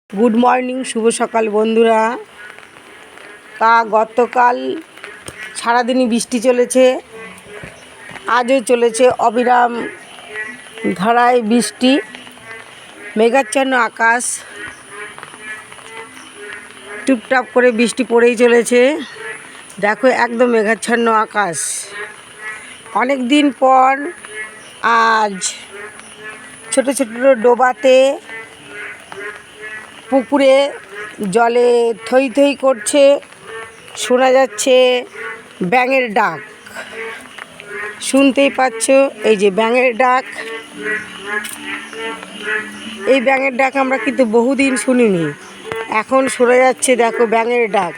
Good morning, শুভ সকাল বন্ধুরা। গতকাল সারাদিনই বৃষ্টি চলেছে, আজও চলেছে অবিরাম ধারায় বৃষ্টি। মেঘাচ্ছন্ন আকাশ, টুপটাপ করে বৃষ্টি পড়েই চলেছে। দেখো, একদম মেঘাচ্ছন্ন আকাশ। অনেক দিন পর আজ ছোট ছোট ডোবাতে, পুকুরে জলে থই থই করছে, শোনা যাচ্ছে ব্যাঙের ডাক। শুনতেই পাচ্ছ, এই যে ব্যাঙের ডাক। এই ব্যাঙের ডাক আমরা কিন্তু বহুদিন শুনিনি, এখন শোনা যাচ্ছে। দেখো, ব্যাঙের ডাক।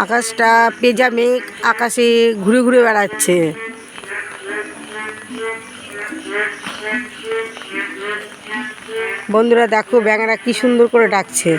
আকাশটা পেঁজা মেঘ আকাশে ঘুরে ঘুরে বেড়াচ্ছে। বন্ধুরা দেখো, ব্যাঙেরা কি সুন্দর করে ডাকছে।